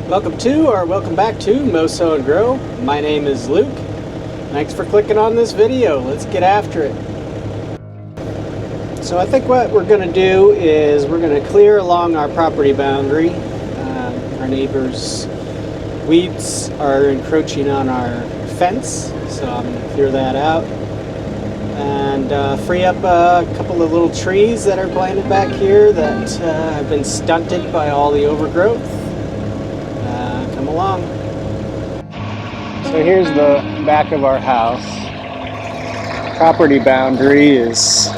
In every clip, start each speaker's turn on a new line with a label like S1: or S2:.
S1: Welcome back to Sow and Grow. My name is Luke. Thanks for clicking on this video. Let's get after it. So I think what we're going to do is we're going to clear along our property boundary. Our neighbor's weeds are encroaching on our fence, so I'm going to clear that out and free up a couple of little trees that are planted back here that have been stunted by all the overgrowth. Come along. So here's the back of our house. Property boundary is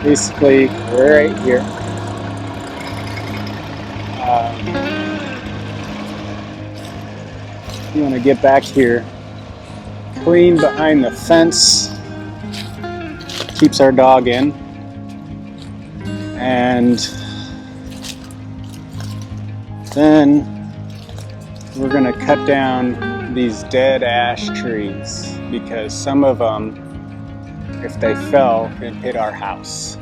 S1: basically right here. You want to get back here, clean behind the fence, keeps our dog in, and then we're going to cut down these dead ash trees because some of them, if they fell, could hit our house.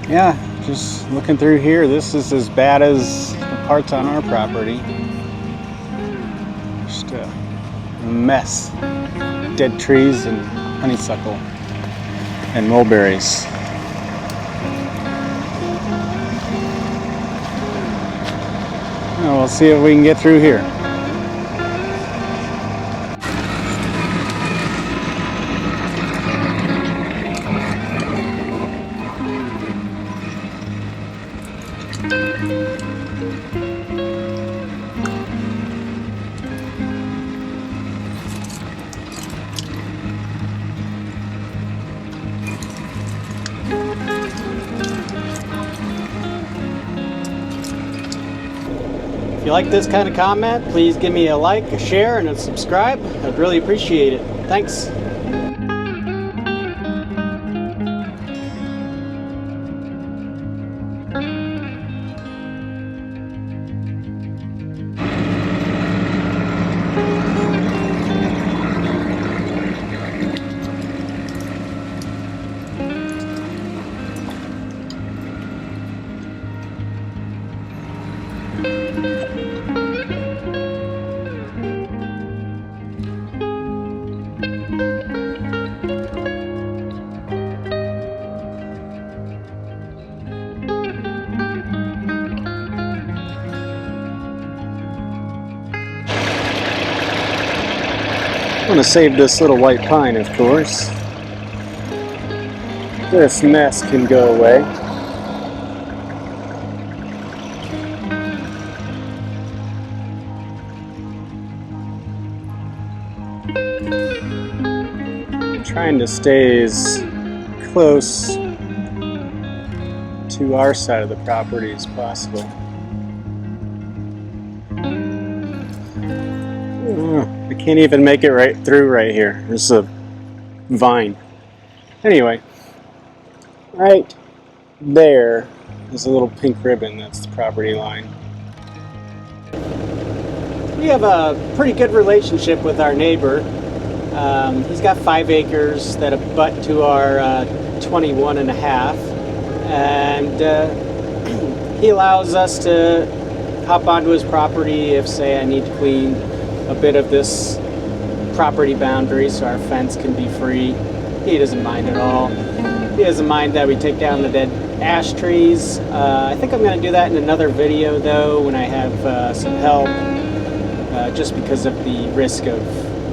S1: Yeah, just looking through here, this is as bad as the parts on our property. Just a mess. Dead trees and honeysuckle and mulberries. Well, we'll see if we can get through here. If you like this kind of comment, please give me a like, a share, and a subscribe. I'd really appreciate it. Thanks. I want to save this little white pine, of course. This mess can go away. I'm trying to stay as close to our side of the property as possible. I can't even make it right through right here. There's a vine. Anyway, right there is a little pink ribbon. That's the property line. We have a pretty good relationship with our neighbor. He's got 5 acres that abut to our 21 and a half, and he allows us to hop onto his property if, say, I need to clean a bit of this property boundary so our fence can be free. He doesn't mind at all. He doesn't mind that we take down the dead ash trees. I think I'm going to do that in another video though when I have some help, just because of the risk of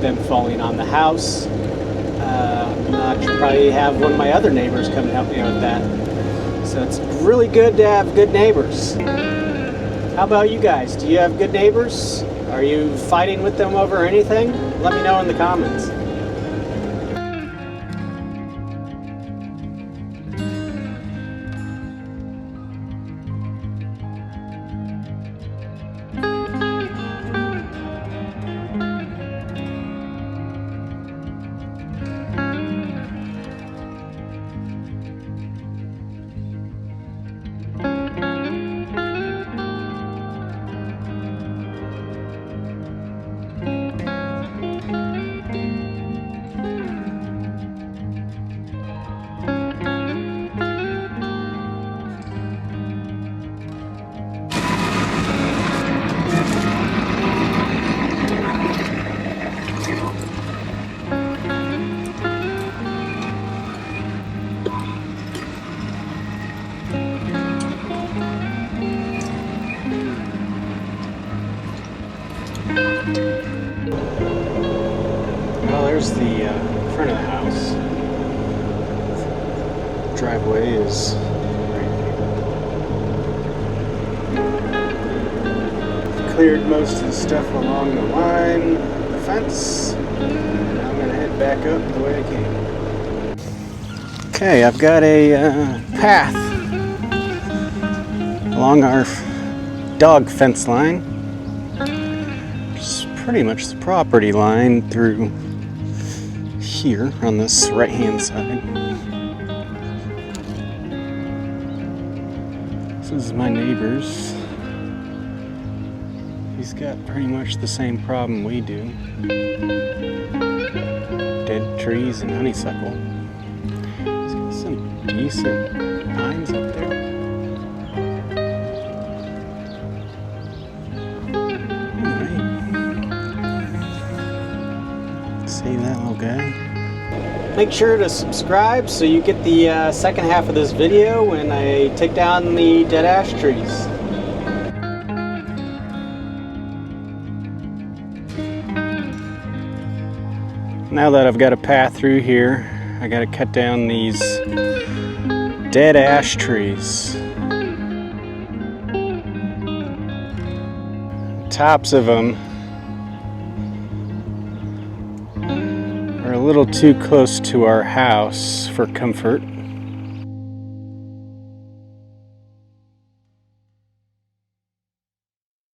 S1: them falling on the house. I should probably have one of my other neighbors come and help me out with that. So it's really good to have good neighbors. How about you guys? Do you have good neighbors? Are you fighting with them over anything? Let me know in the comments. driveway is right here. Cleared most of the stuff along the line, the fence. Now I'm gonna head back up the way I came. Okay, I've got a path along our dog fence line. It's pretty much the property line through here on this right hand side. This is my neighbor's. He's got pretty much the same problem we do. Dead trees and honeysuckle. He's got some decent pines up there. See that little guy? Make sure to subscribe so you get the second half of this video when I take down the dead ash trees. Now that I've got a path through here, I gotta cut down these dead ash trees. Tops of them are a little too close to our house for comfort.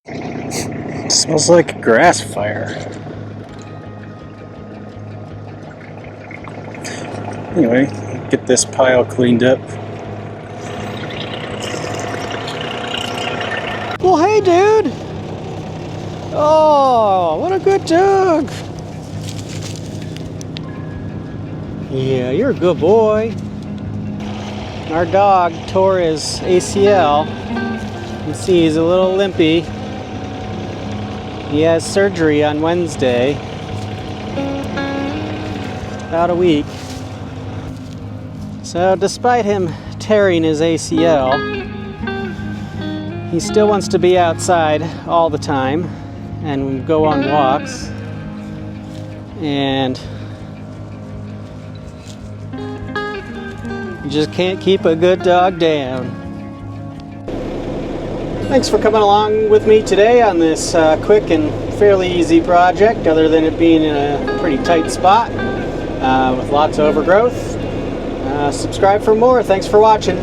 S1: It smells like a grass fire. Anyway, get this pile cleaned up. Well, hey, dude! Oh, what a good dog! Yeah, you're a good boy. Our dog tore his ACL. You can see he's a little limpy. He has surgery on Wednesday. About a week. So despite him tearing his ACL, he still wants to be outside all the time and go on walks. And you just can't keep a good dog down. Thanks for coming along with me today on this quick and fairly easy project, other than it being in a pretty tight spot with lots of overgrowth. Subscribe for more. Thanks for watching.